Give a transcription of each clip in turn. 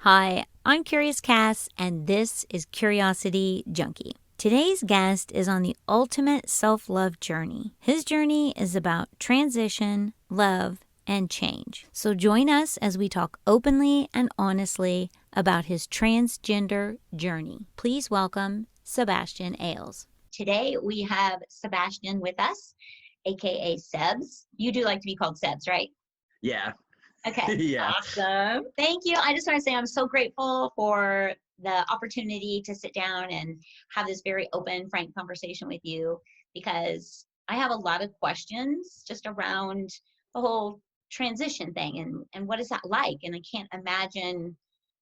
Hi, I'm Curious Cass, and this is Curiosity Junkie. Today's guest is on the ultimate self love journey. His journey is about transition, love, and change. So join us as we talk openly and honestly about his transgender journey. Please welcome Sebastian Ailes. Today we have Sebastian with us, aka Sebs. You do like to be called Sebs, right? Yeah. Okay. Yeah. Awesome. Thank you. I just want to say I'm so grateful for the opportunity to sit down and have this very open, frank conversation with you because I have a lot of questions just around the whole transition thing and what is that like? And I can't imagine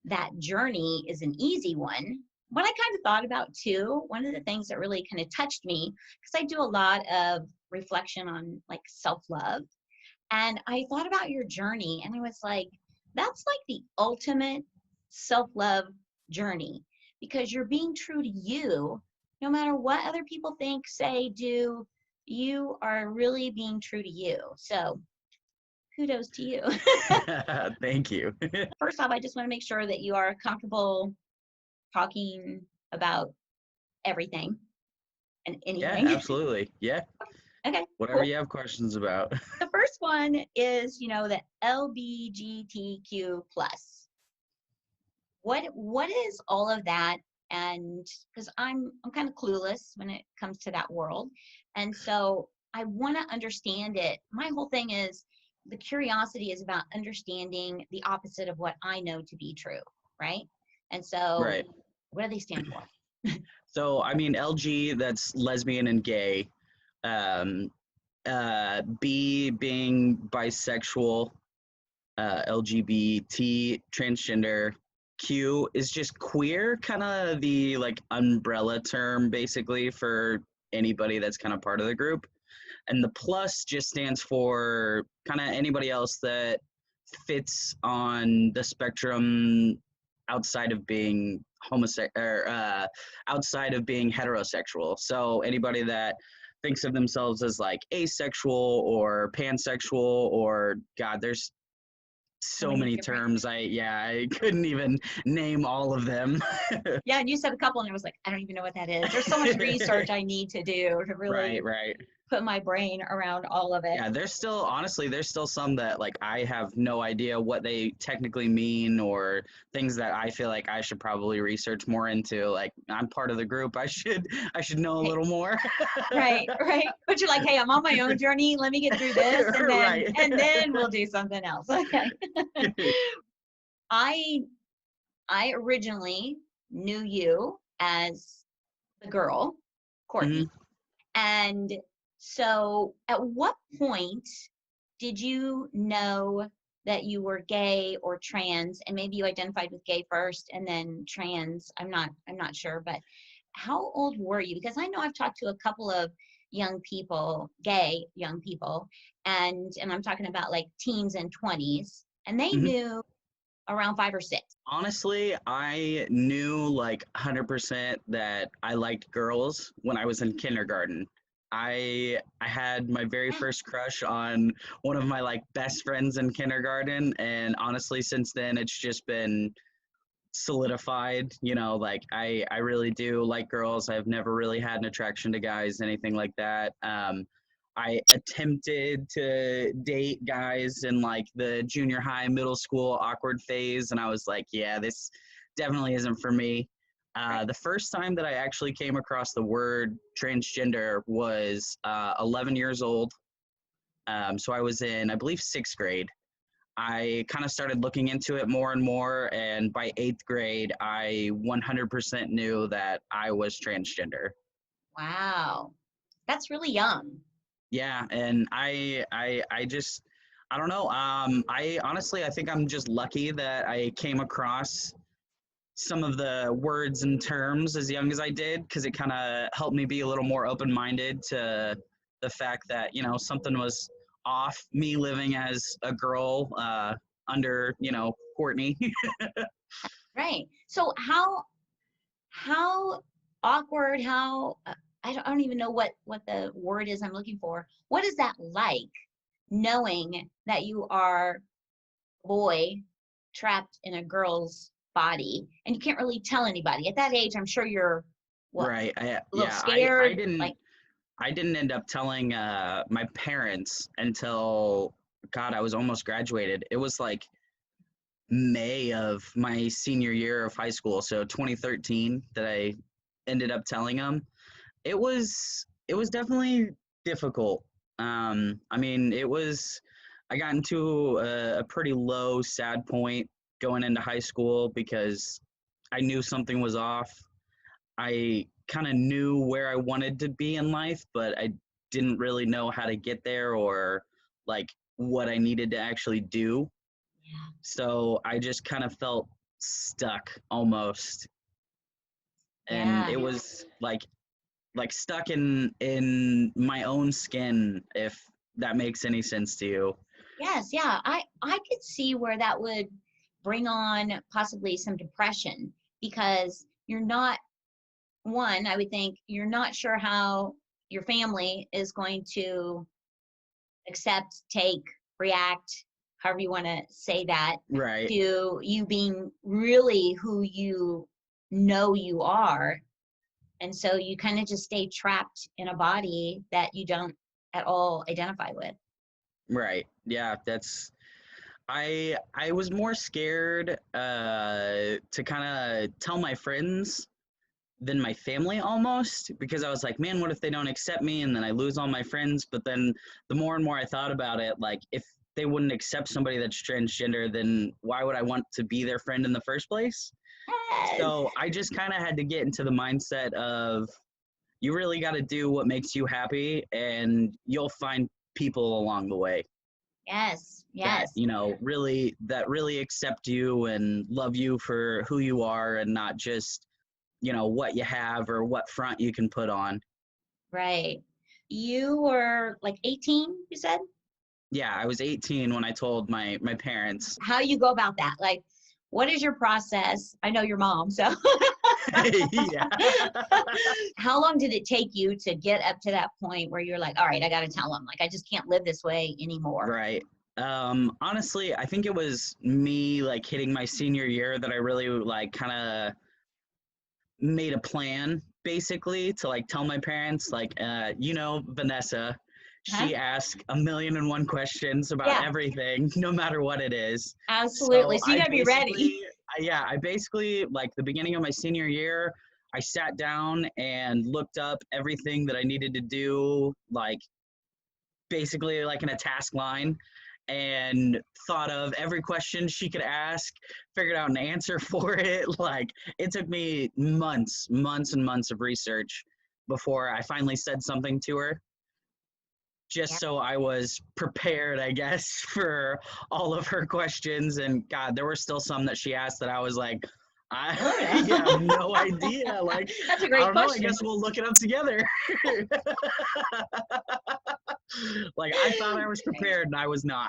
that journey is an easy one. What I kind of thought about too, one of the things that really kind of touched me, because I do a lot of reflection on like self-love, and I thought about your journey and I was like, that's like the ultimate self love journey because you're being true to you no matter what other people think, say, do. You are really being true to you. So kudos to you. Thank you. First off, I just want to make sure that you are comfortable talking about everything and Yeah, anything. absolutely. Yeah. Okay, Whatever cool. you have questions about. The first one is, the LBGTQ plus. What is all of that? And because I'm kind of clueless when it comes to that world, and so I want to understand it. My whole thing is the curiosity is about understanding the opposite of what I know to be true, right? And so Right. what do they stand for? So, I mean, LG, that's lesbian and gay. Um, B being bisexual, LGBT, transgender. Q is just queer, kind of the like umbrella term basically for anybody that's kind of part of the group. And the plus just stands for kind of anybody else that fits on the spectrum outside of being homosexual or outside of being heterosexual. So anybody that thinks of themselves as like asexual or pansexual or God, there's So so many many different. terms. I couldn't even name all of them. Yeah, and you said a couple, and I was like, I don't even know what that is. There's so much research I need to do to Right, really right. put my brain around all of it. Yeah, there's still honestly there's still some that like I have no idea what they technically mean or things that I feel like I should probably research more into. Like I'm part of the group. I should know a Hey, little more. right, right. But you're like, hey, I'm on my own journey. Let me get through this, and then Right. and then we'll do something else. Okay. I I originally knew you as the girl, Mhm. Courtney. And so at what point did you know that you were gay or trans? And maybe you identified with gay first and then trans. I'm not sure, but how old were you? Because I know I've talked to a couple of young people, gay young people, and I'm talking about like teens and 20s, and they Mhm. knew around 5 or 6. Honestly, I knew like 100% that I liked girls when I was in kindergarten. I had my very Yeah, first crush on one of my like best friends in kindergarten, and honestly since then it's just been solidified. Like I really do like girls. I've never really had an attraction to guys, anything like that. I attempted to date guys in like the junior high, middle school awkward phase, and I was like, yeah, this definitely isn't for me. right. The first time that I actually came across the word transgender was 11 years old. So I was in, I believe, sixth grade. I kind of started looking into it more and more, and by eighth grade, I 100% knew that I was transgender. Wow. That's really young. Yeah, and I don't know. I honestly, I think I'm just lucky that I came across some of the words and terms as young as I did, because it kind of helped me be a little more open-minded to the fact that something was off. Me living as a girl under Courtney. Right. So how awkward, how I don't even know what the word is I'm looking for. What is that like knowing that you are a boy trapped in a girl's body, and you can't really tell anybody. At that age, I'm sure you're what, Right. a little Yeah, I scared, didn't like, I didn't end up telling my parents until God, I was almost graduated. It was like May of my senior year of high school, so 2013 that I ended up telling them. It was definitely difficult. I mean, I got into a pretty low, sad point going into high school because I knew something was off. I kind of knew where I wanted to be in life, but I didn't really know how to get there or like what I needed to actually do. yeah, So I just kind of felt stuck almost. And yeah. it was like stuck in my own skin, if that makes any sense to you. Yes, yeah. I could see where that would bring on possibly some depression because you're not one, I would think you're not sure how your family is going to accept, take, react, however you want to say that, Right. to you being really who you know you are. And so you kind of just stay trapped in a body that you don't at all identify with. Right. Yeah, I was more scared to kind of tell my friends than my family almost, because I was like, man, what if they don't accept me and then I lose all my friends? But then the more and more I thought about it, like if they wouldn't accept somebody that's transgender, then why would I want to be their friend in the first place? Yes. So I just kind of had to get into the mindset of you really got to do what makes you happy, and you'll find people along the way Yes. that Yes. really accept you and love you for who you are, and not just what you have or what front you can put on. Right. You were like 18, you said? Yeah, I was 18 when I told my parents. How you go about that? Like, what is your process? I know your mom, so Yeah. how long did it take you to get up to that point where you're like, all right, I got to tell them, like, I just can't live this way anymore? Right. Honestly, I think it was me like hitting my senior year that I really like kind of made a plan basically to like tell my parents like Vanessa, Huh? she asks a million and one questions about Yeah, everything no matter what it is. absolutely. So So you got to be ready. I basically like the beginning of my senior year, I sat down and looked up everything that I needed to do, like basically like in a task line, and thought of every question she could ask, figured out an answer for it. Like it took me months and months of research before I finally said something to her, Yeah. just so I was prepared, I guess, for all of her questions. And God, there were still some that she asked that I was like, I Oh, yeah. have no idea. Like, That's a I great don't know. I question. guess we'll look it up together. Like, I thought I was prepared and I was not.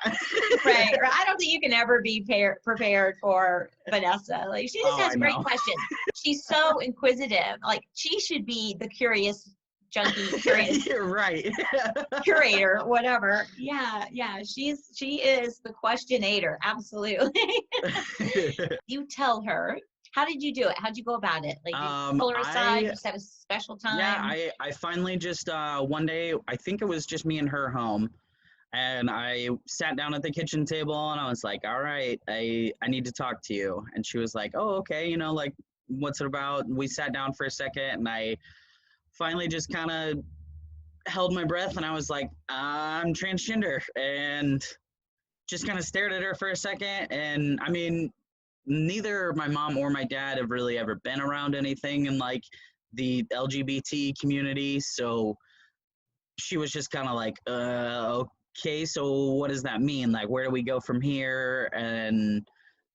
Right. Or I don't think you can ever be prepared for Vanessa. Like she just Oh, I has great know. questions. She's so inquisitive. Like she should be the curious junkie, curious You're right. curator, whatever. Yeah, yeah. She is the questionator. Absolutely. You tell her. How did you do it? How'd you go about it? Like, did you pull her aside? I You set a special yeah, time? I finally just one day, I think it was just me and her home, and I sat down at the kitchen table and I was like, all right, I need to talk to you. And she was like, oh, okay, like what's it about? We sat down for a second and I finally just kind of held my breath and I was like, I'm transgender, and just kind of stared at her for a second. And I mean, neither my mom or my dad have really ever been around anything in like the LGBT community. So she was just kind of like, okay, so what does that mean? Like, where do we go from here? And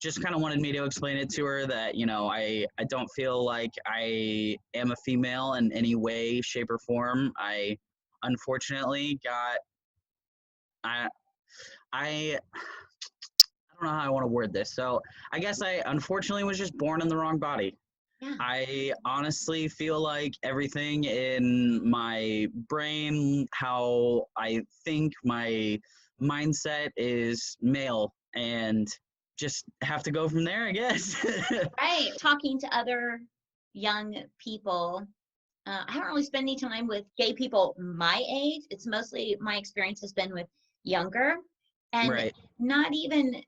just kind of wanted me to explain it to her that, I don't feel like I am a female in any way, shape, or form. I unfortunately got, I, I don't know how I want to word this. So I guess I unfortunately was just born in the wrong body. Yeah. I honestly feel like everything in my brain, how I think, my mindset is male. And just have to go from there, I guess. Right. Talking to other young people, I haven't really spent any time with gay people my age. It's mostly my experience has been with younger, and Right. not even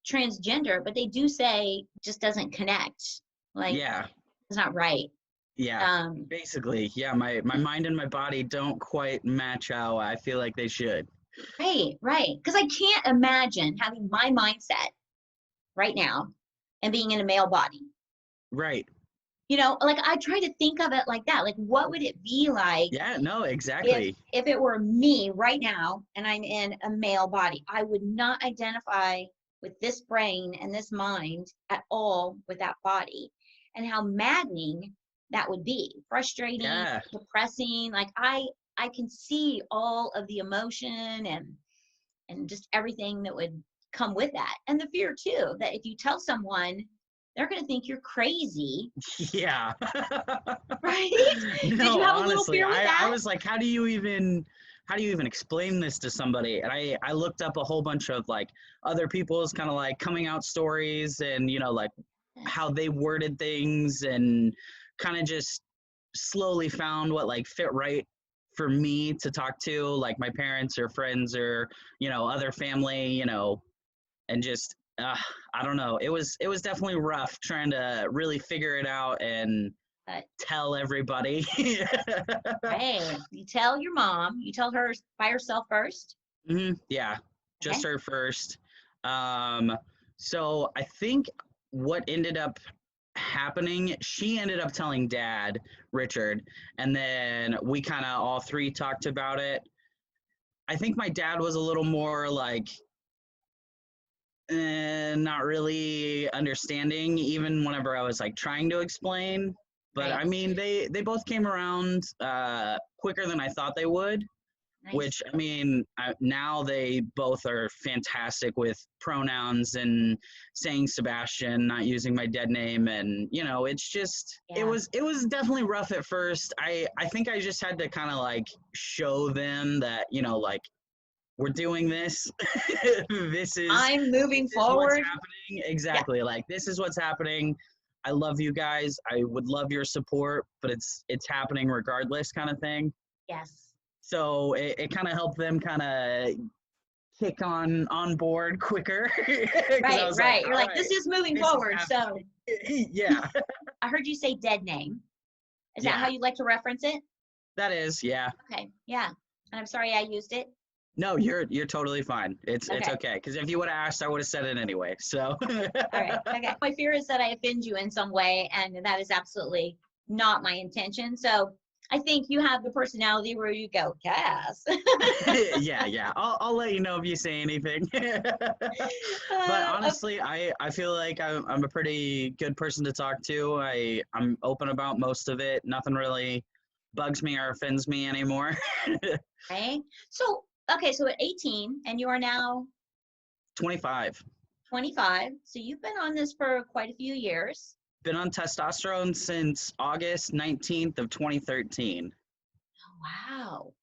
transgender, but they do say just doesn't connect. Like Yeah. it's not right. Yeah. Basically, yeah, my mind and my body don't quite match how I feel like they should. Right, right. Because I can't imagine having my mindset right now and being in a male body. Right. Like I try to think of it like that. Like, what would it be like Yeah, no, if exactly. if it were me right now and I'm in a male body? I would not identify with this brain and this mind at all with that body, and how maddening that would be. Frustrating, Yeah. depressing. Like I can see all of the emotion and just everything that would come with that. And the fear too, that if you tell someone, they're going to think you're crazy. Yeah. Right? Did you No, have a little honestly, fear with I that? was like, how do you even explain this to somebody? And I looked up a whole bunch of like other people's kind of like coming out stories and like how they worded things, and kind of just slowly found what like fit right for me to talk to, like my parents or friends or other family, and just I don't know. It was definitely rough trying to really figure it out and But tell everybody. hey, you tell your mom, you tell her by herself first. Yeah, just Okay. her first. Um, so I think what ended up happening, she ended up telling Dad, Richard, and then we kind of all three talked about it. I think my dad was a little more like not really understanding, even whenever I was like trying to explain. But Right. I mean, they both came around quicker than I thought they would. Nice. Which I mean, now they both are fantastic with pronouns and saying Sebastian, not using my dead name, and it's just Yeah. it was definitely rough at first. I think I just had to kind of like show them that like we're doing this. this is I'm this moving is what's forward. happening. Yeah. Exactly, like this is what's happening. I love you guys. I would love your support, but it's happening regardless, kind of thing. Yes. So it kind of helped them kind of kick on board quicker, because I Right, was like, right. You're all like, right, this is moving this is forward. So happening. Yeah. I heard you say dead name. Is that how Yeah, you like to reference it? that is, yeah. Okay. Yeah. And I'm sorry I used it. No, you're totally fine. It's Okay. okay, because if you would have asked, I would have said it anyway. So All right. Okay. My fear is that I offend you in some way, and that is absolutely not my intention. So I think you have the personality where you go, Cass. yeah, I'll let you know if you say anything. But Uh, honestly, I feel like I'm a pretty good person to talk to. I'm open about most of it. Nothing really bugs me or offends me anymore. okay. So, okay. So at 18, and you are now 25. 25. So you've been on this for quite a few years. Been on testosterone since August 19th of 2013. Wow.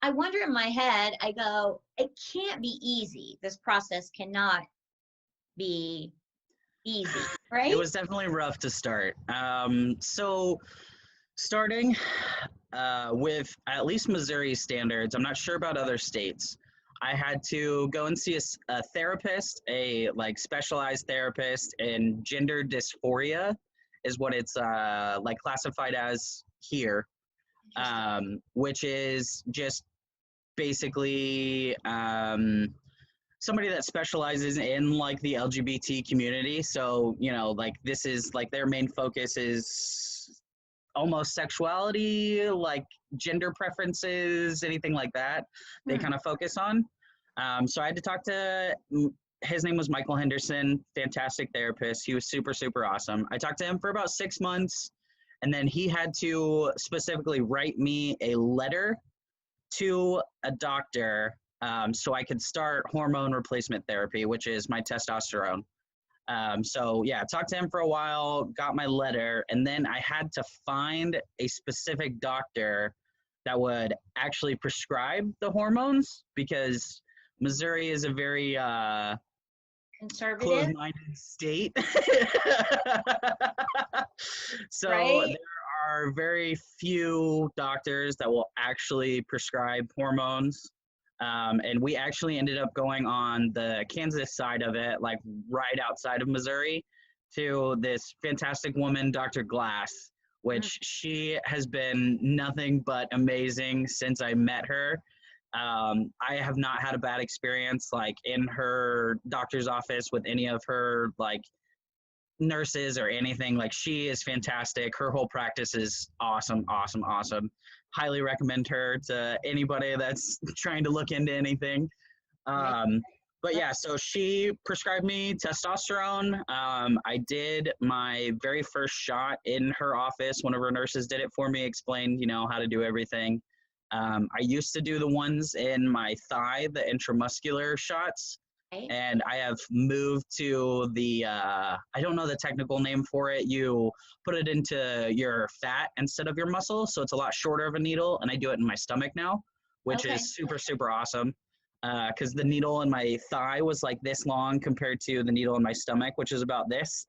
I wonder in my head, I go, it can't be easy. This process cannot be easy, It right? was definitely rough to start. So starting with at least Missouri standards, I'm not sure about other states. I had to go and see a therapist, a like specialized therapist in gender dysphoria, is what it's like classified as here, Interesting. which is just basically somebody that specializes in like the LGBT community. So, like this is like their main focus is almost sexuality, like gender preferences, anything like that. They Hmm. kind of focus on. So I had to talk to his name was Michael Henderson, fantastic therapist. He was super, super awesome. I talked to him for about 6 months, and then he had to specifically write me a letter to a doctor so I could start hormone replacement therapy, which is my testosterone. So yeah, talked to him for a while, got my letter, and then I had to find a specific doctor that would actually prescribe the hormones, because Missouri is a very Conservative, closed-minded state. So right? there are very few doctors that will actually prescribe hormones. And we actually ended up going on the Kansas side of it, like right outside of Missouri, to this fantastic woman, Dr. Glass, Mm, which she has been nothing but amazing since I met her. I have not had a bad experience like in her doctor's office with any of her like nurses or anything. Like she is fantastic. Her whole practice is awesome, awesome, awesome. Highly recommend her to anybody that's trying to look into anything. right. Um, but yeah, so she prescribed me testosterone. I did my very first shot in her office. One of her nurses did it for me, explained, how to do everything. I used to do the ones in my thigh, the intramuscular shots, Right. and I have moved to the, I don't know the technical name for it. You put it into your fat instead of your muscle, so it's a lot shorter of a needle, and I do it in my stomach now, which Okay. is super, super awesome. Because the needle in my thigh was like this long compared to the needle in my stomach, which is about this.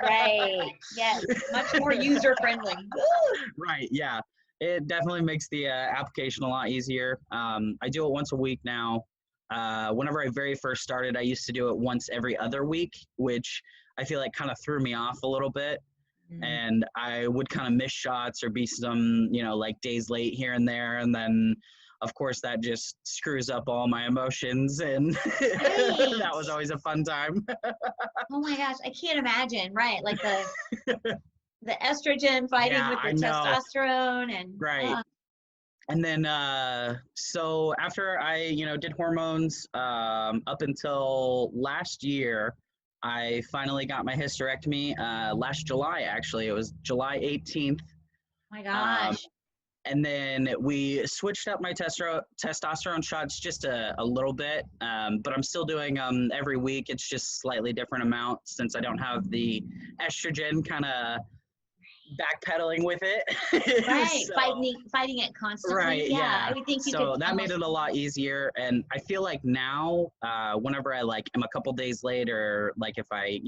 Right. Yes. Much more user friendly. Right. Yeah. It definitely makes the application a lot easier. I do it once a week now. Whenever I very first started, I used to do it once every other week, which I feel like kind of threw me off a little bit. Mm. And I would kind of miss shots or be some, like days late here and there. And then, of course, that just screws up all my emotions. And that Right. was always a fun time. Oh my gosh, I can't imagine. Right. Like the estrogen fighting Yeah, with the I know. testosterone and Right. And then, so after I, did hormones up until last year, I finally got my hysterectomy last July, actually. It was July 18th. my Um, gosh. and then we switched up my testosterone shots just a little bit, but I'm still doing them every week. It's just slightly different amount since I don't have the estrogen kind of backpedaling with it. Right. So, Fighting it constantly. right, Yeah. I yeah. would think you could So that made almost it a lot easier. And I feel like now, whenever I like am a couple days late or like if I,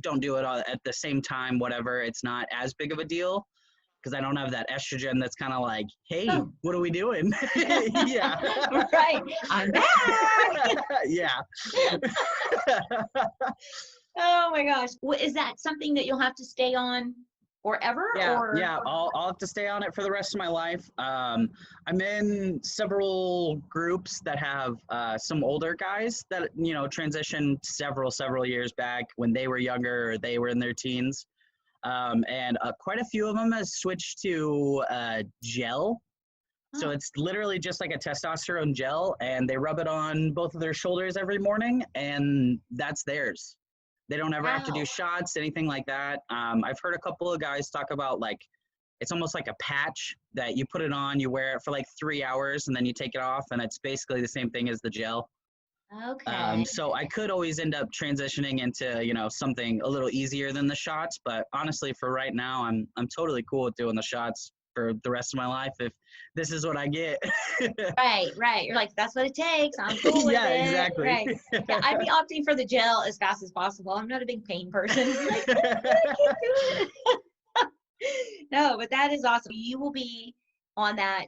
don't do it all at the same time, whatever, it's not as big of a deal because I don't have that estrogen that's kind of like, hey, oh. what are we doing? Yeah. Right. I'm back. Yeah. Oh my gosh. Is that something that you'll have to stay on forever Yeah, or yeah. I'll have to stay on it for the rest of my life. I'm in several groups that have some older guys that transitioned several years back when they were younger or they were in their teens, and quite a few of them has switched to gel. So oh, it's literally just like a testosterone gel, and they rub it on both of their shoulders every morning, and that's theirs. They don't ever have to do wow. shots, anything like that. I've heard a couple of guys talk about like it's almost like a patch that you put it on, you wear it for like 3 hours, and then you take it off, and it's basically the same thing as the gel. Okay. So I could always end up transitioning into something a little easier than the shots, but honestly, for right now, I'm totally cool with doing the shots for the rest of my life if this is what I get. Right, right. You're like, that's what it takes. I'm cool with Yeah, it. exactly. Right. Yeah, I'd be opting for the gel as fast as possible. I'm not a big pain person. I'd be like, I can't do it. No, but that is awesome. You will be on that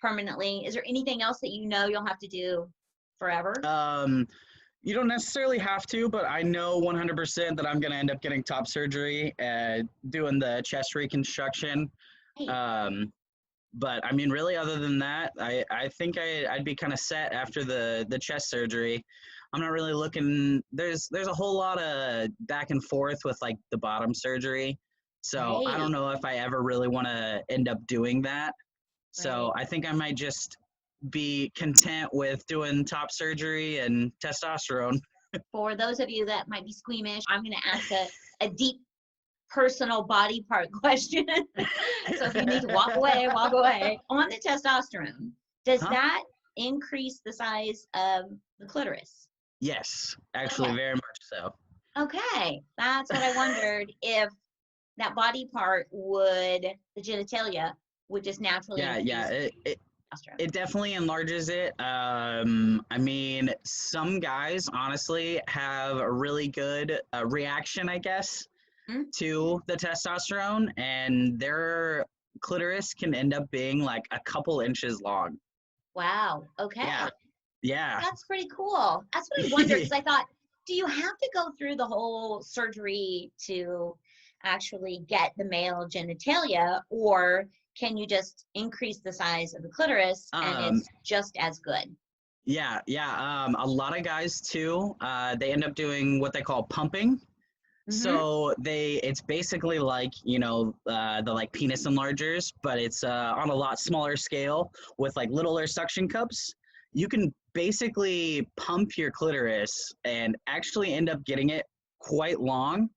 permanently. Is there anything else that you'll have to do forever? um, you don't necessarily have to, but I know 100% that I'm going to end up getting top surgery, doing the chest reconstruction. Hey, Um, but I mean, really, other than that, I think I'd be kind of set after the chest surgery. I'm not really looking. There's a whole lot of back and forth with like the bottom surgery, so I don't right, know if I ever really want to end up doing that. right. So I think I might just be content with doing top surgery and testosterone. For those of you that might be squeamish, I'm going to ask a deep personal body part question. So if you need to walk away, walk away. On the testosterone, does Huh? that increase the size of the clitoris? Yes, actually, Okay. very much so. Okay. That's what I wondered if that body part the genitalia would just naturally Yeah, yeah. increase. It definitely enlarges it. I mean, some guys honestly have a really good reaction, I guess, Hmm? to the testosterone, and their clitoris can end up being like a couple inches long. Wow. Yeah, Okay. yeah. That's pretty cool. That's what I wondered because I thought, do you have to go through the whole surgery to actually get the male genitalia, or can you just increase the size of the clitoris and Um, it's just as good? yeah, yeah. A lot of guys too, they end up doing what they call pumping. Mm-hmm. So it's basically like, the like penis enlargers, but it's on a lot smaller scale with like littler suction cups. You can basically pump your clitoris and actually end up getting it quite long.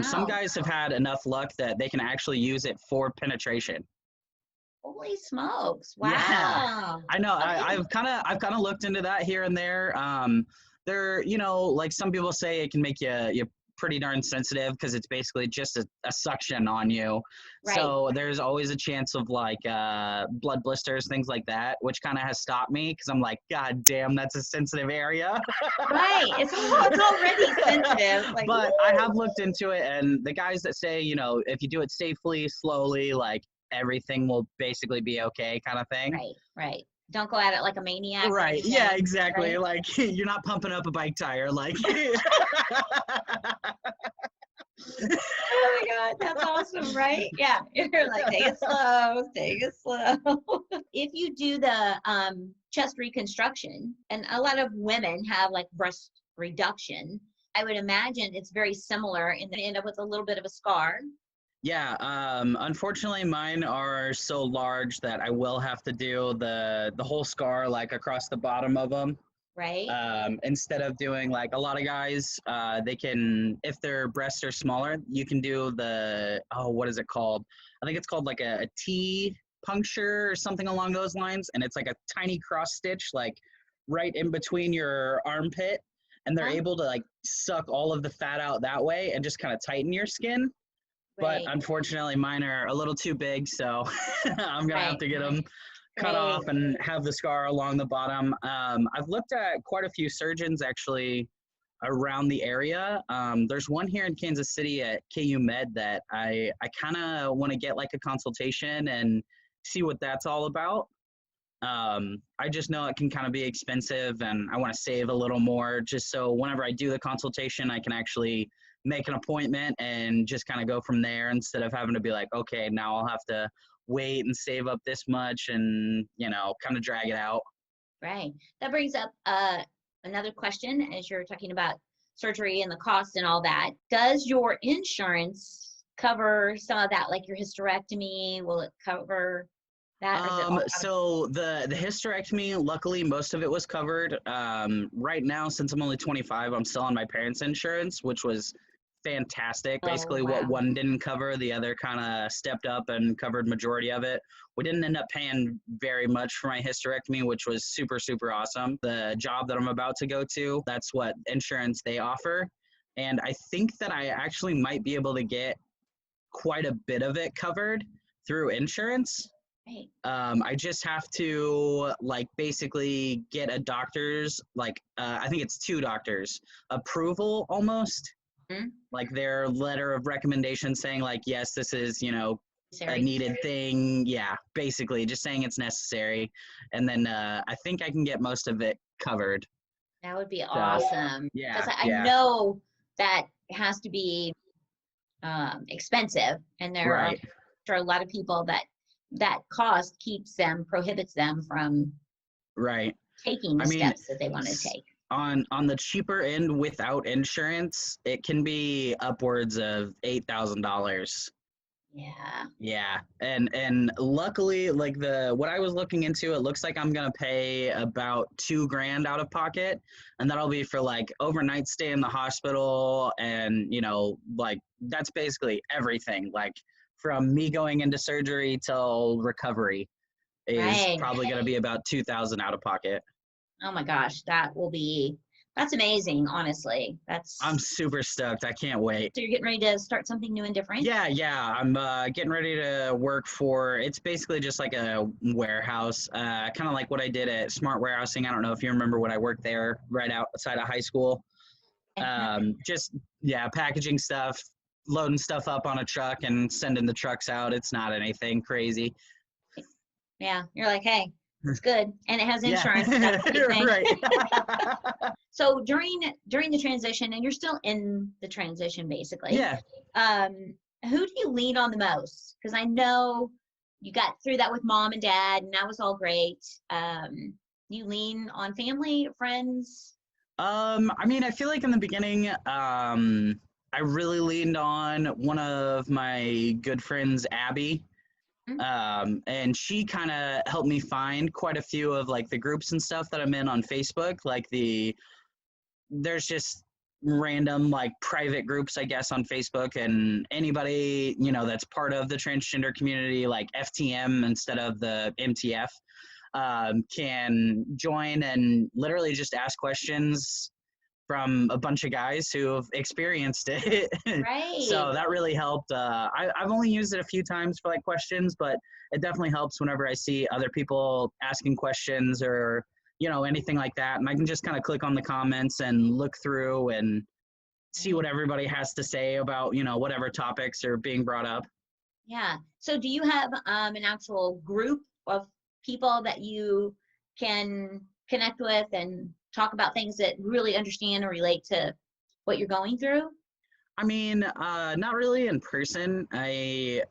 Some Wow. guys have had enough luck that they can actually use it for penetration. Holy smokes. Yeah, Wow. I know. Okay. I've kind of looked into that here and there. There, like some people say, it can make you pretty darn sensitive because it's basically just a suction on you. Right. So there's always a chance of like blood blisters, things like that, which kind of has stopped me because I'm like, God damn, that's a sensitive area. Right. It's already sensitive. Like, But I woo. have looked into it, and the guys that say, if you do it safely, slowly, like everything will basically be okay, kind of thing. Right. Right. Don't go at it like a maniac or Right. Yeah, anything. exactly. Right. Like you're not pumping up a bike tire. Like, Oh my God, that's awesome, right? Yeah, you're like, take it slow, take it slow. If you do the chest reconstruction, and a lot of women have like breast reduction, I would imagine it's very similar, and they end up with a little bit of a scar, yeah. Unfortunately, mine are so large that I will have to do the whole scar like across the bottom of them. right? Instead of doing like a lot of guys, they can, if their breasts are smaller, you can do what is it called? I think it's called like a T puncture or something along those lines. And it's like a tiny cross stitch, like right in between your armpit. And they're Huh? able to like suck all of the fat out that way and just kind of tighten your skin. But Right, unfortunately, mine are a little too big. So I'm going to have right, to get them cut right. off and have the scar along the bottom. I've looked at quite a few surgeons actually around the area. There's one here in Kansas City at KU Med that I kind of want to get like a consultation and see what that's all about. I just know it can kind of be expensive and I want to save a little more just so whenever I do the consultation, I can actually make an appointment and just kind of go from there instead of having to be like, okay, now I'll have to wait and save up this much and, kind of drag it out. Right. That brings up another question as you're talking about surgery and the cost and all that. Does your insurance cover some of that, like your hysterectomy? Will it cover that, or is it all out of? So the hysterectomy, luckily most of it was covered. Right now, since I'm only 25, I'm still on my parents' insurance, which was fantastic. Oh, Basically, what wow. one didn't cover, the other kind of stepped up and covered majority of it. We didn't end up paying very much for my hysterectomy, which was super, super awesome. The job that I'm about to go to, that's what insurance they offer. And I think that I actually might be able to get quite a bit of it covered through insurance. Right. I just have to like basically get a doctor's I think it's two doctors approval almost Hmm? like their letter of recommendation saying like yes this is a Sorry. needed thing, yeah, basically just saying it's necessary, and then I think I can get most of it covered. That would be So awesome. yeah, Because I yeah, know that has to be expensive, and there are right, for a lot of people that cost prohibits them from right. taking I the mean, steps that they want to s- take. on the cheaper end without insurance, it can be upwards of $8,000. Yeah. Yeah, and luckily, like the what I was looking into, it looks like I'm gonna pay about 2 grand out of pocket, and that'll be for like overnight stay in the hospital, and like that's basically everything. Like from me going into surgery till recovery is Right. probably gonna be about 2,000 out of pocket. Oh my gosh, that will be That's amazing, honestly. I'm super stoked. I can't wait. So you're getting ready to start something new and different? Yeah. I'm getting ready to work for, it's basically just like a warehouse, kind of like what I did at Smart Warehousing. I don't know if you remember when I worked there right outside of high school. Just, yeah, packaging stuff, loading stuff up on a truck and sending the trucks out. It's not anything crazy. Yeah, you're like, hey, it's good, and it has Yeah, insurance. That's the big thing. right. So during the transition, and you're still in the transition, basically. Yeah. Who do you lean on the most? Because I know you got through that with mom and dad, and that was all great. You lean on family, friends? I mean, I feel like in the beginning, I really leaned on one of my good friends, Abby. And she kind of helped me find quite a few of like the groups and stuff that I'm in on Facebook. Like there's just random like private groups, I guess, on Facebook, and anybody, you know, that's part of the transgender community, like FTM instead of the MTF, can join and literally just ask questions from a bunch of guys who have experienced it. Right. So that really helped. I've only used it a few times for like questions, but it definitely helps whenever I see other people asking questions or, you know, anything like that. And I can just kind of click on the comments and look through and see what everybody has to say about, you know, whatever topics are being brought up. Yeah. So do you have an actual group of people that you can connect with and talk about things that really understand or relate to what you're going through? I mean, not really in person. I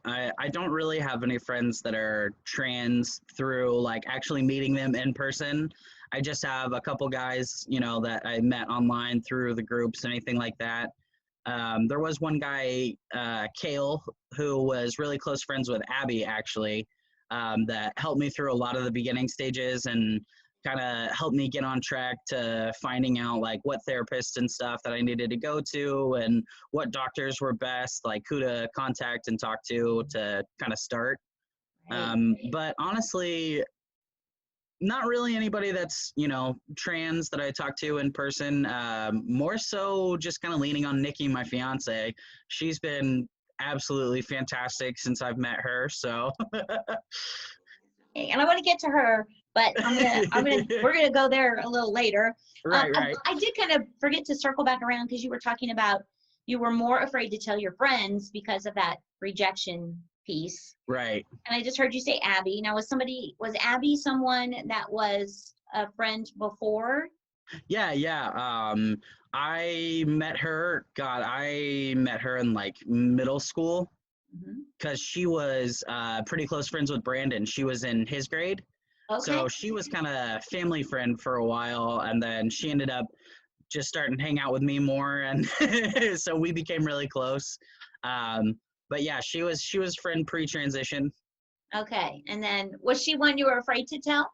don't really have any friends that are trans through like actually meeting them in person. I just have a couple guys, you know, that I met online through the groups, anything like that. There was one guy, Kale, who was really close friends with Abby, actually, that helped me through a lot of the beginning stages and kind of helped me get on track to finding out like what therapists and stuff that I needed to go to and what doctors were best, like who to contact and talk to kind of start. But honestly, not really anybody that's, you know, trans that I talk to in person. More so just kind of leaning on Nikki, my fiance. She's been absolutely fantastic since I've met her. So And I want to get to her, but we're gonna go there a little later. right. I did kind of forget to circle back around because you were talking about you were more afraid to tell your friends because of that rejection piece. Right. And I just heard you say Abby. Now, was Abby someone that was a friend before? Yeah. I met her. God, I met her in like middle school because she was pretty close friends with Brandon. She was in his grade. Okay. So she was kind of family friend for a while, and then she ended up just starting to hang out with me more, and so we became really close. But yeah, she was friend pre-transition. Okay. And then was she one you were afraid to tell?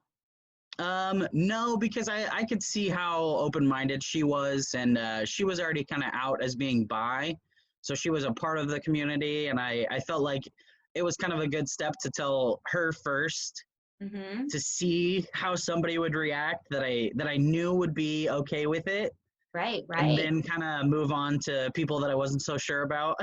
No, because I could see how open-minded she was, and she was already kind of out as being bi, so she was a part of the community, and I felt like it was kind of a good step to tell her first to see how somebody would react that I knew would be okay with it. Right. And then kind of move on to people that I wasn't so sure about.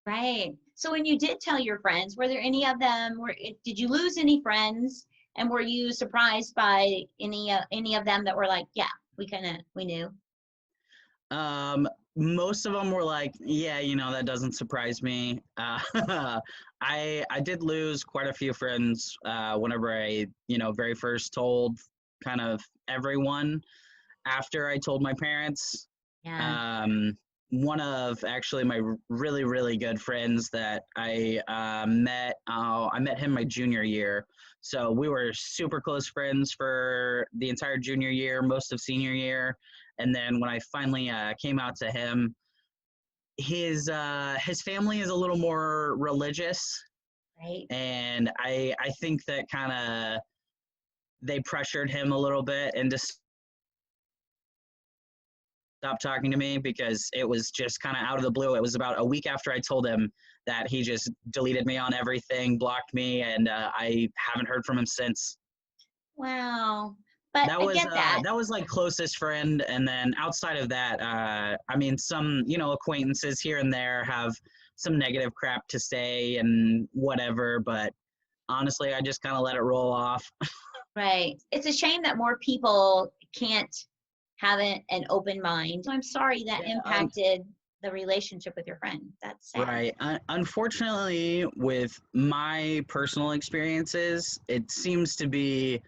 Right. So when you did tell your friends, were there any of them, did you lose any friends? And were you surprised by any of them that were like, yeah, we knew? Most of them were like, yeah, you know, that doesn't surprise me. I did lose quite a few friends whenever I, you know, very first told kind of everyone after I told my parents. Yeah. One of actually my really, really good friends that I met him my junior year. So we were super close friends for the entire junior year, most of senior year. And then when I finally came out to him, his family is a little more religious. Right. And I think that kind of they pressured him a little bit into stop talking to me because it was just kind of out of the blue. It was about a week after I told him that he just deleted me on everything, blocked me, and I haven't heard from him since. Wow. But That I was get that. that was like closest friend, and then outside of that, I mean, some acquaintances here and there have some negative crap to say and whatever, but honestly, I just kind of let it roll off. Right. It's a shame that more people can't have an open mind. I'm sorry that Yeah, impacted the relationship with your friend. That's sad. right. Unfortunately, with my personal experiences, it seems to be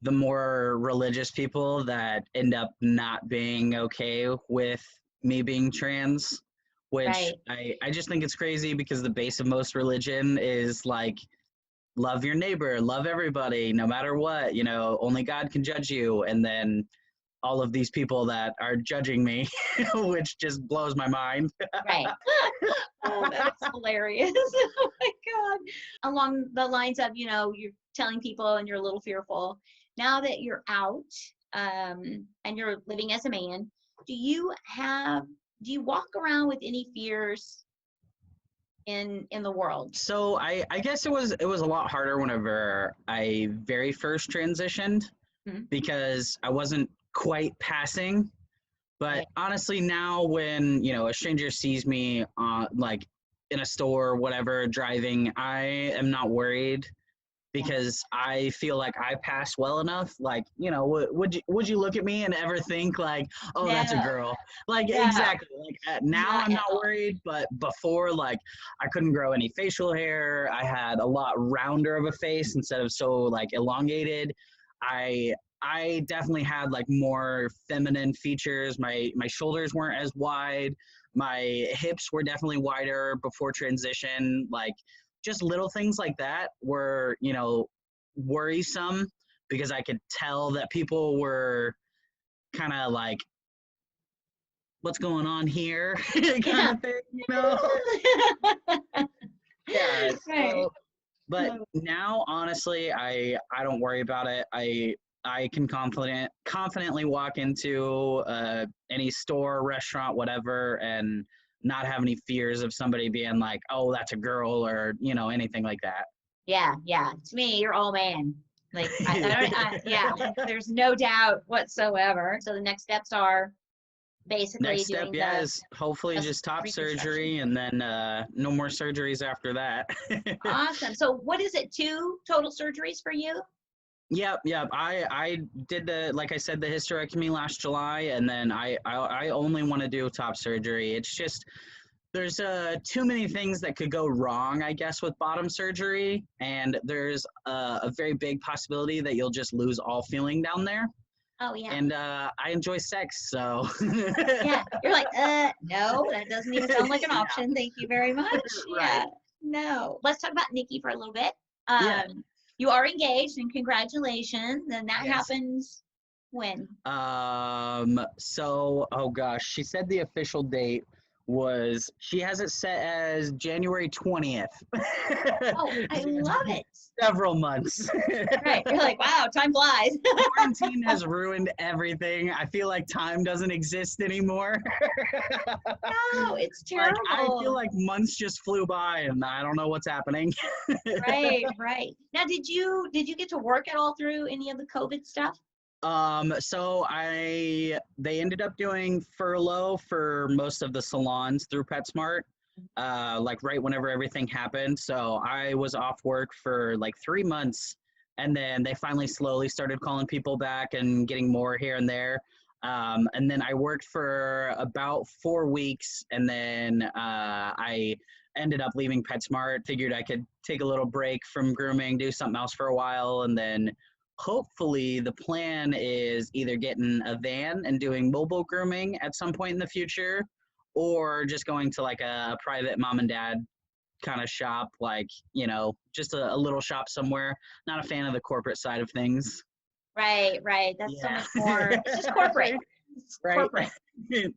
the more religious people that end up not being okay with me being trans, which Right. I just think it's crazy because the base of most religion is like love your neighbor, love everybody, no matter what, only God can judge you. And then all of these people that are judging me, which just blows my mind. Right. Oh, that's hilarious. Oh my God. Along the lines of, you're telling people and you're a little fearful. Now that you're out, and you're living as a man, do you walk around with any fears in the world? So I guess it was a lot harder whenever I very first transitioned Mhm. because I wasn't quite passing. But Right. honestly, now when a stranger sees me like in a store or whatever driving, I am not worried Yeah. because I feel like I pass well enough. Like, would you look at me and ever think like, oh, that's a No, girl? Like, no, exactly. Like now not I'm at not all. worried, but before, like, I couldn't grow any facial hair. I had a lot rounder of a face instead of so like elongated. I I definitely had like more feminine features. My shoulders weren't as wide. My hips were definitely wider before transition. Like just little things like that were, worrisome because I could tell that people were kind of like, what's going on here kind Yeah. of thing. Yeah. Right. So, but now, honestly, I don't worry about it. I can confidently walk into any store, restaurant, whatever, and not have any fears of somebody being like, "Oh, that's a girl," or anything like that. Yeah, yeah. To me, you're all man. Like yeah, there's no doubt whatsoever. So the next steps are basically Next step, doing yeah, the is hopefully just top reconstruction. surgery and then no more surgeries after that. Awesome. So what is it? Two total surgeries for you? Yep, yep. I did like I said, the hysterectomy last July, and then I only want to do top surgery. It's just there's too many things that could go wrong, I guess, with bottom surgery, and there's a very big possibility that you'll just lose all feeling down there. Oh yeah. And I enjoy sex, so Yeah. You're like, no, that doesn't even sound like an yeah, option. Thank you very much. right, Yeah. No. Let's talk about Nikki for a little bit. yeah, You are engaged and congratulations. And that yes. happens when? So, oh gosh, she said the official date was she has it set as January 20th. Oh, I So it's love been it. several months. Right. You're like, wow, time flies. Quarantine has ruined everything. I feel like time doesn't exist anymore. No, it's Like I feel terrible. like months just flew by and I don't know what's happening. Right, right. Now, did you get to work at all through any of the COVID stuff? So they ended up doing furlough for most of the salons through PetSmart, like right whenever everything happened. So I was off work for like 3 months, and then they finally slowly started calling people back and getting more here and there. And then I worked for about 4 weeks, and then I ended up leaving PetSmart. Figured I could take a little break from grooming, do something else for a while, and then hopefully the plan is either getting a van and doing mobile grooming at some point in the future or just going to like a private mom and dad kind of shop, like just a little shop somewhere. Not a fan of the corporate side of things. Right, right. That's so Yeah. much more. It's just corporate. It's Right. corporate.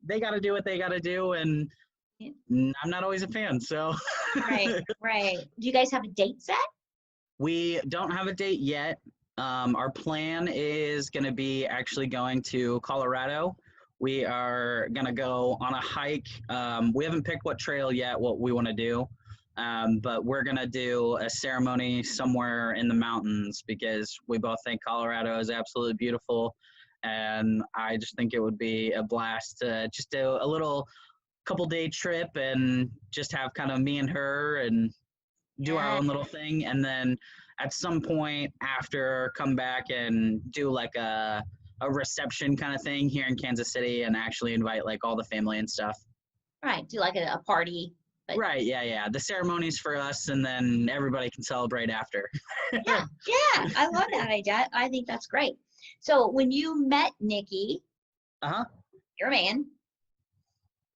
They got to do what they got to do, and Yeah. I'm not always a fan, so Right, right. Do you guys have a date set? we don't have a date yet. Our plan is going to be actually going to Colorado. We are going to go on a hike. We haven't picked what trail yet, what we want to do. But we're going to do a ceremony somewhere in the mountains because we both think Colorado is absolutely beautiful. And I just think it would be a blast to just do a little couple-day trip and just have kind of me and her and do our Yeah. own little thing. And then at some point after, come back and do like a reception kind of thing here in Kansas City and actually invite like all the family and stuff. Right. Do like a party. But Right. Yeah. The ceremony's for us, and then everybody can celebrate after. yeah, yeah. I love that idea. I think that's great. So when you met Nikki, Uh-huh. you're a man,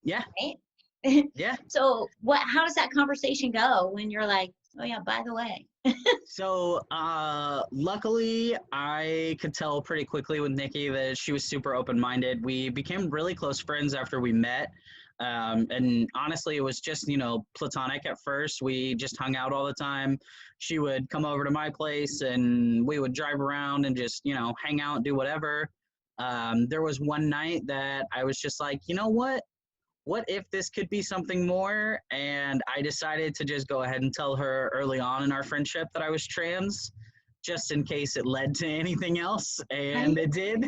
Yeah. right? Yeah. So how does that conversation go when you're like, oh yeah, by the way? So, luckily, I could tell pretty quickly with Nikki that she was super open-minded. We became really close friends after we met. And honestly, it was just, platonic at first. We just hung out all the time. She would come over to my place and we would drive around and just, hang out, do whatever. There was one night that I was just like, you know what? What if this could be something more? And I decided to just go ahead and tell her early on in our friendship that I was trans, just in case it led to anything else, and Right? it did.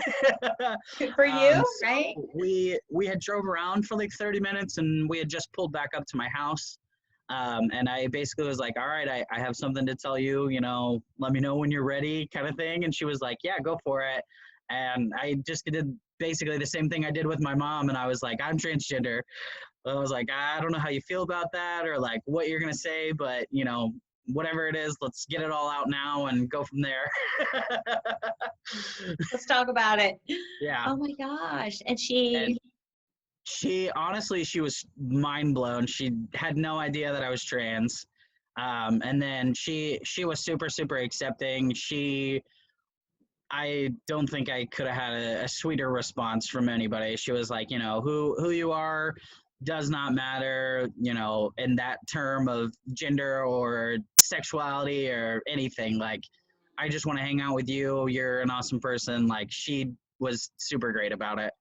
Good for you, So right? we had drove around for like 30 minutes, and we had just pulled back up to my house. And I basically was like, all right, I have something to tell you, let me know when you're ready, kind of thing. And she was like, yeah, go for it. And I just did basically the same thing I did with my mom. And I was like, I'm transgender. I was like, I don't know how you feel about that or like what you're going to say, but whatever it is, let's get it all out now and go from there. Let's talk about it. Yeah. Oh my gosh. And And she honestly, she was mind blown. She had no idea that I was trans. And then she was super, super accepting. I don't think I could have had a sweeter response from anybody. She was like, who you are does not matter, in that term of gender or sexuality or anything. Like, I just want to hang out with you. You're an awesome person. Like, she was super great about it.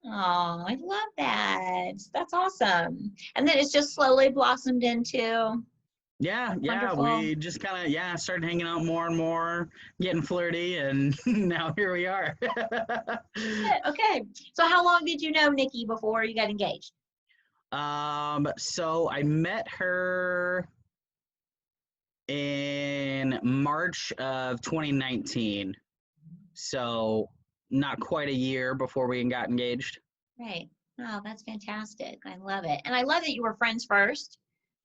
oh, I love that. That's awesome. And then it's just slowly blossomed into Yeah, wonderful. we just kind of started hanging out more and more, getting flirty, and now here we are. Okay. So how long did you know Nikki before you got engaged? So I met her in March of 2019. So not quite a year before we got engaged. Right. Oh, that's fantastic. I love it. And I love that you were friends first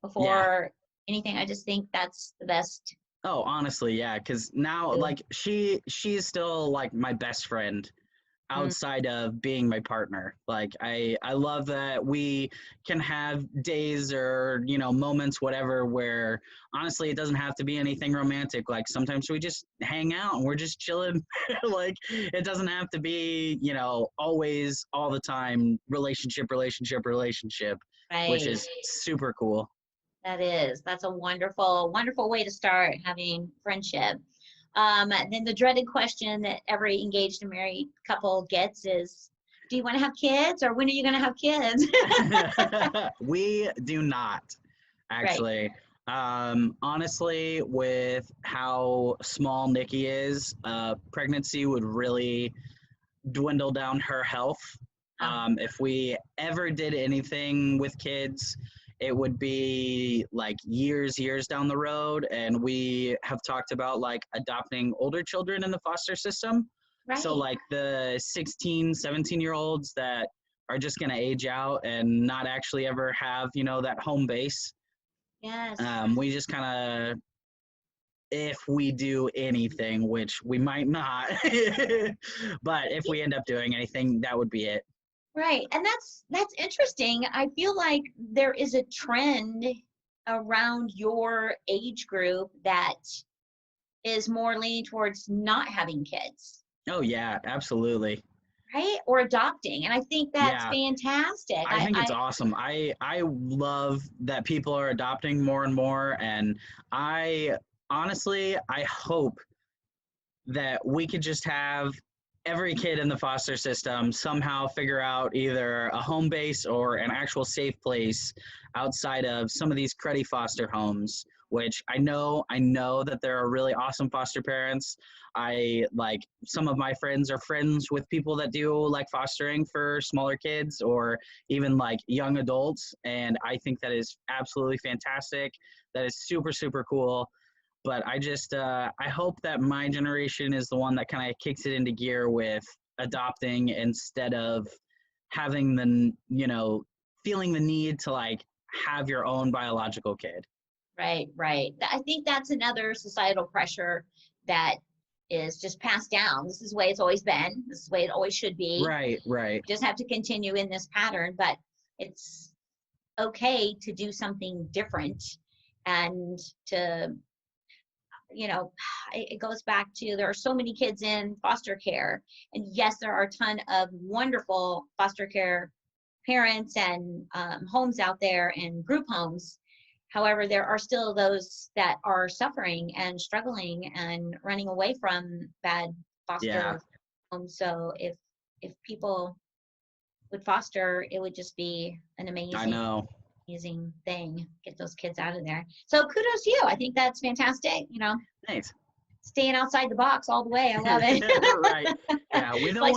Yeah. before anything. I just think that's the best. Oh, honestly, yeah, because now Too. like she's still like my best friend Mm, outside of being my partner. Like I love that we can have days or moments whatever where honestly it doesn't have to be anything romantic. Like sometimes we just hang out and we're just chilling. Like it doesn't have to be always all the time relationship, which right. is super cool. That is. That's a wonderful, wonderful way to start having friendship. Then the dreaded question that every engaged and married couple gets is, do you want to have kids or when are you going to have kids? We do not Right. actually. Honestly, with how small Nikki is, pregnancy would really dwindle down her health. If we ever did anything with kids, it would be like years down the road. And we have talked about like adopting older children in the foster system. So Right. like the 16, 17-year-olds that are just going to age out and not actually ever have, that home base. Yes. We just kind of, if we do anything, which we might not, but if we end up doing anything, that would be it. Right. And that's interesting. I feel like there is a trend around your age group that is more leaning towards not having kids, Oh yeah, absolutely. right? Or adopting. And I think that's Yeah, fantastic. I think it's awesome. I love that people are adopting more and more, and I honestly I hope that we could just have every kid in the foster system somehow figure out either a home base or an actual safe place outside of some of these cruddy foster homes, which I know that there are really awesome foster parents. I like some of my friends are friends with people that do like fostering for smaller kids or even like young adults. And I think that is absolutely fantastic. That is super, super cool. But I just I hope that my generation is the one that kind of kicks it into gear with adopting instead of having the feeling the need to like have your own biological kid. Right, right. I think that's another societal pressure that is just passed down. This is the way it's always been. This is the way it always should be. Right, right. Just have to continue in this pattern, but it's okay to do something different and to, it goes back to there are so many kids in foster care. And yes, there are a ton of wonderful foster care parents and homes out there and group homes. However, there are still those that are suffering and struggling and running away from bad foster homes. So if people would foster, it would just be an amazing thing. Get those kids out of there. So kudos to you. I think that's fantastic. Thanks. Staying outside the box all the way. I love it. Right. Yeah, we don't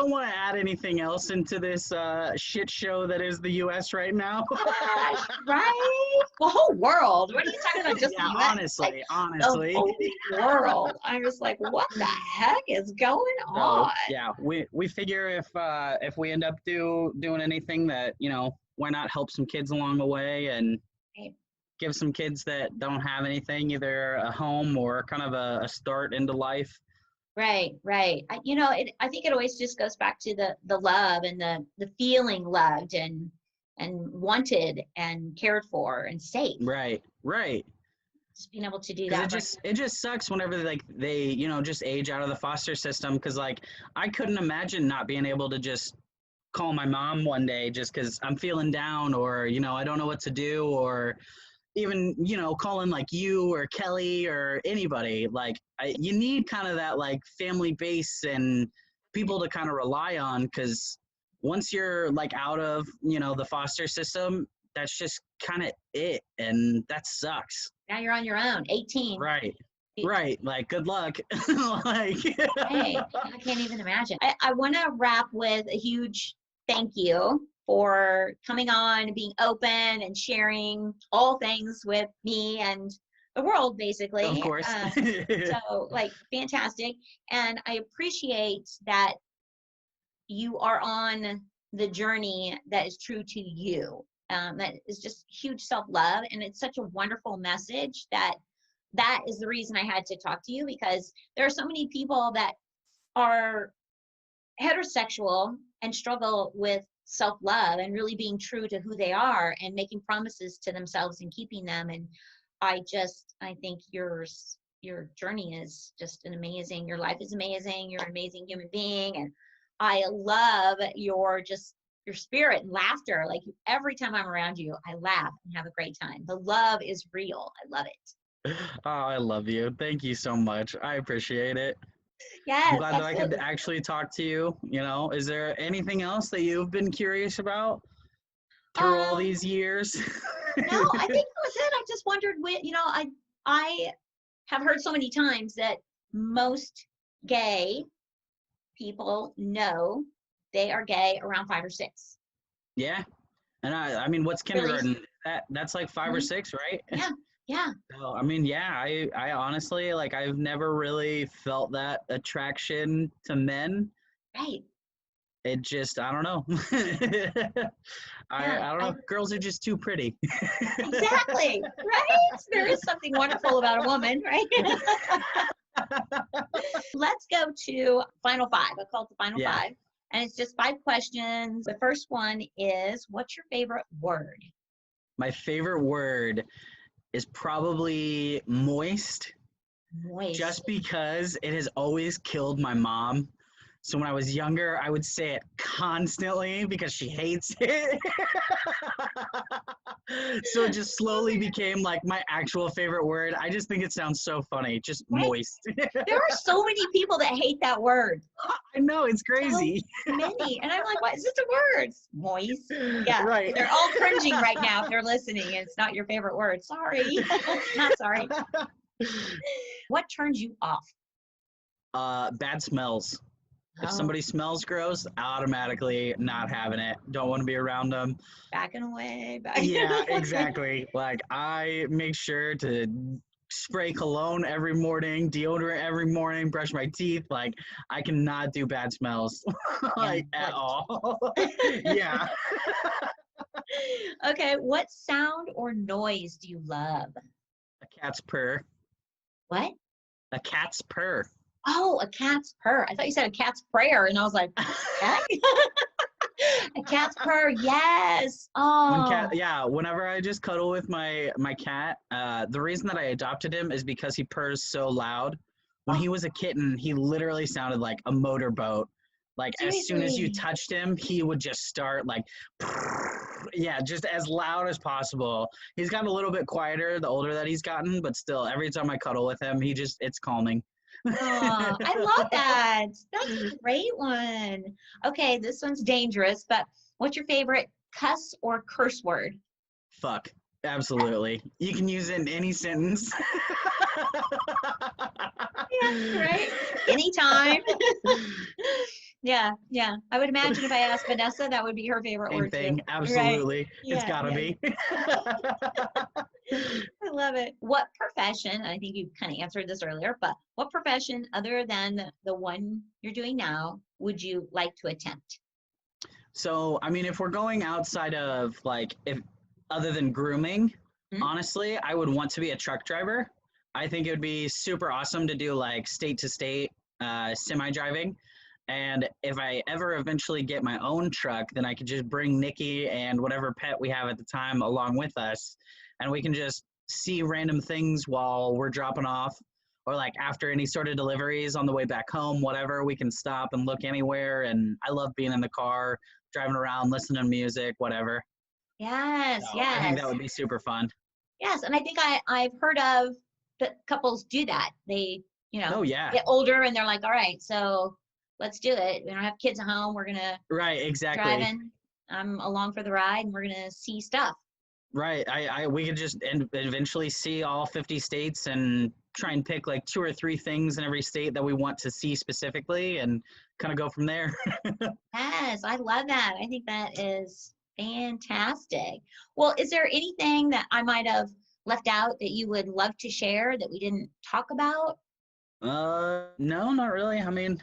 want to add anything else into this shit show that is the U.S. right now. Gosh, right? The whole world. What are you talking about? Just yeah, the US? honestly. The whole world. I'm just like, what the heck is going on? Yeah, we figure if we end up doing anything that why not help some kids along the way and give some kids that don't have anything, either a home or kind of a start into life. Right. I think it always just goes back to the love and the feeling loved and wanted and cared for and safe. Right. Just being able to do that. It just sucks whenever they just age out of the foster system, because like I couldn't imagine not being able to just call my mom one day just because I'm feeling down or I don't know what to do, or even calling like you or Kelly or anybody. Like you need kind of that like family base and people to kind of rely on, because once you're like out of the foster system, that's just kind of it, and that sucks. Now you're on your own, 18. Right. Like good luck. Like hey, I can't even imagine. I want to wrap with a huge thank you for coming on and being open and sharing all things with me and the world, basically. Of course. So, like, fantastic. And I appreciate that you are on the journey that is true to you. That is just huge self-love. And it's such a wonderful message that is the reason I had to talk to you, because there are so many people that are heterosexual and struggle with self-love and really being true to who they are and making promises to themselves and keeping them. And I think your journey is just your life is amazing. You're an amazing human being. And I love your spirit and laughter. Like every time I'm around you, I laugh and have a great time. The love is real. I love it. Oh, I love you. Thank you so much. I appreciate it. Yes, I'm glad absolutely. that I could actually talk to you. Is there anything else that you've been curious about through all these years? No, I think that was it. I just wondered I have heard so many times that most gay people know they are gay around 5 or 6. Yeah. And I mean, what's kindergarten? That's like 5 or 6, right? Yeah. So, I mean, yeah, I honestly, like, I've never really felt that attraction to men. Right. It just, I don't know. I don't know. Girls are just too pretty. Exactly. Right? There is something wonderful about a woman, right? Let's go to final 5. I call it the final 5. And it's just 5 questions. The first one is, what's your favorite word? My favorite word is probably moist. Moist. Just because it has always killed my mom. So when I was younger, I would say it constantly because she hates it. So it just slowly became like my actual favorite word. I just think it sounds so funny. Just Right? moist. There are so many people that hate that word. I know, it's So crazy. many. And I'm like, what is this a word? Moist. Yeah. Right. They're all cringing right now if they're listening and it's not your favorite word. Sorry. Not sorry. What turns you off? Bad smells. If Oh, somebody smells gross, automatically not having it. Don't want to be around them. backing away. Yeah, exactly. Like I make sure to spray cologne every morning, deodorant every morning, brush my teeth. Like I cannot do bad smells Yeah. like at Like, all. Yeah. okay. What sound or noise do you love? A cat's purr. What? A cat's purr. Oh, a cat's purr. I thought you said a cat's prayer. And I was like, cat? A cat's purr. Yes. When Oh, cat, yeah, whenever I just cuddle with my cat, the reason that I adopted him is because he purrs so loud. When oh, he was a kitten, he literally sounded like a motorboat. Like as soon as you seriously. touched him, he would just start like, yeah, just as loud as possible. He's gotten a little bit quieter the older that he's gotten, but still, every time I cuddle with him, it's calming. Oh, I love that. That's a great one. Okay, this one's dangerous, but what's your favorite cuss or curse word? Fuck, absolutely. You can use it in any sentence. Yeah, right. Anytime. Yeah, yeah. I would imagine if I asked Vanessa, that would be her favorite Same word too. thing, Right. absolutely. It's Yeah, gotta yeah, be. I love it. What profession, I think you kind of answered this earlier, but what profession other than the one you're doing now would you like to attempt? So, I mean, if we're going outside of like, if other than grooming, Hmm? honestly, I would want to be a truck driver. I think it would be super awesome to do like state to state semi driving. And if I ever eventually get my own truck, then I could just bring Nikki and whatever pet we have at the time along with us. And we can just see random things while we're dropping off, or like after any sort of deliveries on the way back home, whatever, we can stop and look anywhere. And I love being in the car, driving around, listening to music, whatever. Yes, So I think that yes, would be super fun. yes. And I think I've heard of that couples do that. They, Oh, yeah. get older and they're like, all right, so let's do it. We don't have kids at home. We're gonna Right, exactly. driving. I'm along for the ride and we're gonna see stuff. Right. We could just eventually see all 50 states and try and pick like two or three things in every state that we want to see specifically and kind of go from there. Yes, I love that. I think that is fantastic. Well, is there anything that I might have left out that you would love to share that we didn't talk about? No, not really. I mean,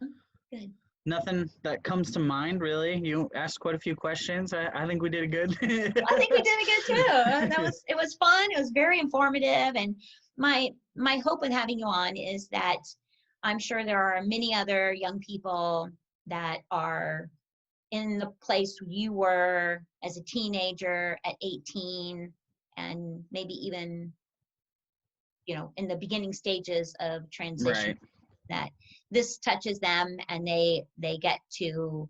Oh, good. nothing that comes to mind really. You asked quite a few questions. I think we did a good. I think we did a good too. It was fun. It was very informative. And my hope with having you on is that I'm sure there are many other young people that are in the place you were as a teenager at 18 and maybe even in the beginning stages of transition, Right. that this touches them and they get to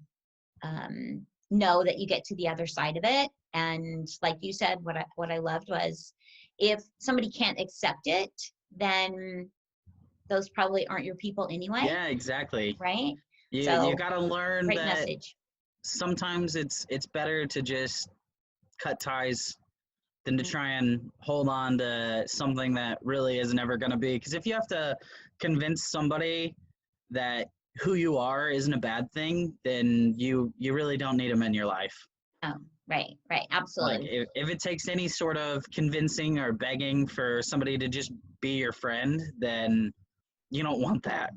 know that you get to the other side of it. And like you said, what I loved was, if somebody can't accept it, then those probably aren't your people anyway, Yeah, exactly. right? You So got to learn great that message. sometimes it's better to just cut ties than to Mm, try and hold on to something that really isn't ever going to be. Because if you have to convince somebody that who you are isn't a bad thing, then you really don't need them in your life. oh, right, Like absolutely. if it takes any sort of convincing or begging for somebody to just be your friend, then you don't want that.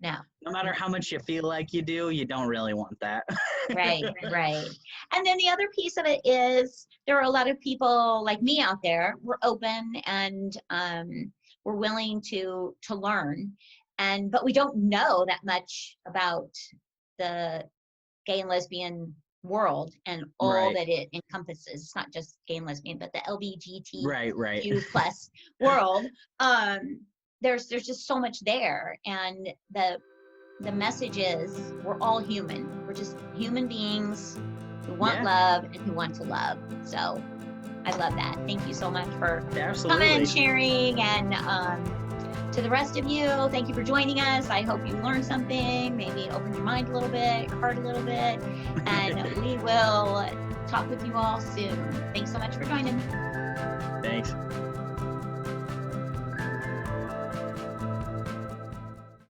No, No matter no. how much you feel like you do, you don't really want that. Right, right. And then the other piece of it is, there are a lot of people like me out there. We're open and we're willing to learn, but we don't know that much about the gay and lesbian world and all Right, that it encompasses. It's not just gay and lesbian, but the right. LGBTQ plus world. There's just so much there, and the message is, we're all human. We're just human beings who want Yeah, love and who want to love. So I love that. Thank you so much for Absolutely. coming, sharing, and to the rest of you, thank you for joining us. I hope you learned something, maybe open your mind a little bit, your heart a little bit, and we will talk with you all soon. Thanks so much for joining. Thanks.